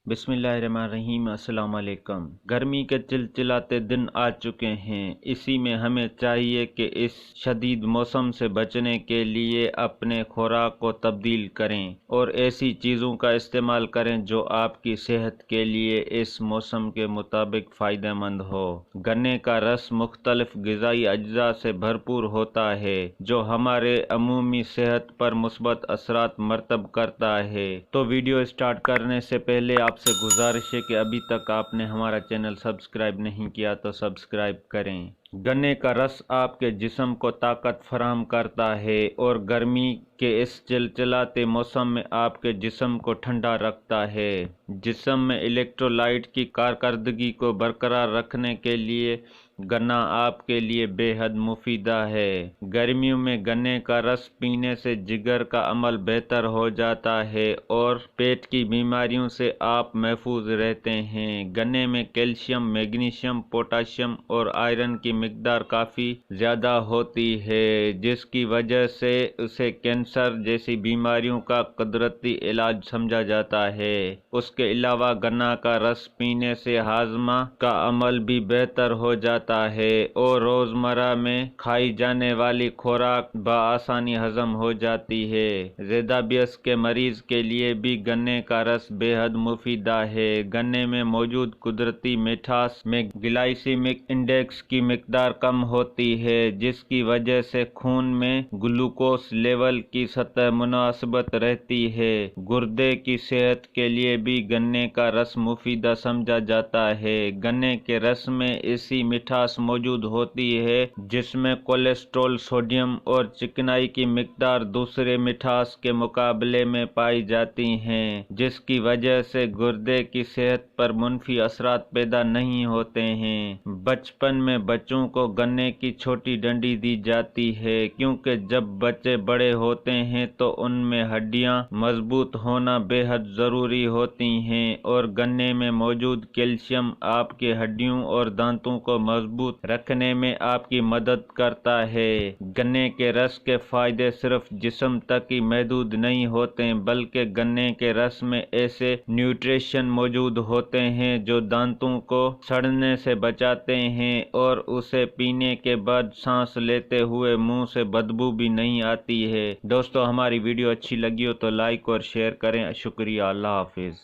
बिस्मिल्लाहिर्रहमानिर्रहीम। अस्सलाम वालेकुम। गर्मी के चिलचिलाते दिन आ चुके हैं। इसी में हमें चाहिए कि इस शदीद मौसम से बचने के लिए अपने खुराक को तब्दील करें और ऐसी चीज़ों का इस्तेमाल करें जो आपकी सेहत के लिए इस मौसम के मुताबिक फ़ायदेमंद हो। गन्ने का रस मुख्तलिफ ग़िज़ाई अज्जा से भरपूर होता है जो हमारे अमूमी सेहत पर मुस्बत असरात मरतब करता है। तो वीडियो स्टार्ट करने से पहले आपसे गुजारिश है कि अभी तक आपने हमारा चैनल सब्सक्राइब नहीं किया तो सब्सक्राइब करें। गन्ने का रस आपके जिस्म को ताकत फराहम करता है और गर्मी के इस चिलचिलाते मौसम में आपके जिस्म को ठंडा रखता है। जिस्म में इलेक्ट्रोलाइट की कारकर्दगी को बरकरार रखने के लिए गन्ना आपके लिए बेहद मुफीदा है। गर्मियों में गन्ने का रस पीने से जिगर का अमल बेहतर हो जाता है और पेट की बीमारियों से आप महफूज रहते हैं। गन्ने में कैल्शियम, मैग्नीशियम, पोटाशियम और आयरन की मिकदार काफ़ी ज़्यादा होती है, जिसकी वजह से उसे कैंसर जैसी बीमारियों का कुदरती इलाज समझा जाता है। उसके अलावा गन्ना का रस पीने से हाजमा का अमल भी बेहतर हो जाता है और रोज़मर्रा में खाई जाने वाली खुराक बआसानी हजम हो जाती है। ज़ेदाबियस के मरीज के लिए भी गन्ने का रस बेहद मुफीदा है। गन्ने में मौजूद कुदरती मिठास में ग्लाइसेमिक इंडेक्स की मिकदार कम होती है, जिसकी वजह से खून में ग्लूकोज लेवल की सतह मुनासिबत रहती है। गुर्दे की सेहत के लिए भी गन्ने का रस मुफीदा समझा जाता है। गन्ने के रस में ऐसी मिठास मौजूद होती है जिसमें कोलेस्ट्रॉल, सोडियम और चिकनाई की मिकदार दूसरे मिठास के मुकाबले में पाई जाती हैं, जिसकी वजह से गुर्दे की सेहत पर मुनफी असरात पैदा नहीं होते हैं। बचपन में बच्चों को गन्ने की छोटी डंडी दी जाती है क्योंकि जब बच्चे बड़े होते हैं तो उनमें हड्डियां मजबूत होना बेहद ज़रूरी होती हैं और गन्ने में मौजूद कैल्शियम आपकी हड्डियों और दांतों को मजबूत रखने में आपकी मदद करता है। गन्ने के रस के फायदे सिर्फ जिस्म तक ही महदूद नहीं होते बल्कि गन्ने के रस में ऐसे न्यूट्रिशन मौजूद होते हैं जो दांतों को सड़ने से बचाते हैं और उसे पीने के बाद सांस लेते हुए मुंह से बदबू भी नहीं आती है। दोस्तों, हमारी वीडियो अच्छी लगी हो तो लाइक और शेयर करें। शुक्रिया। अल्लाह हाफिज़।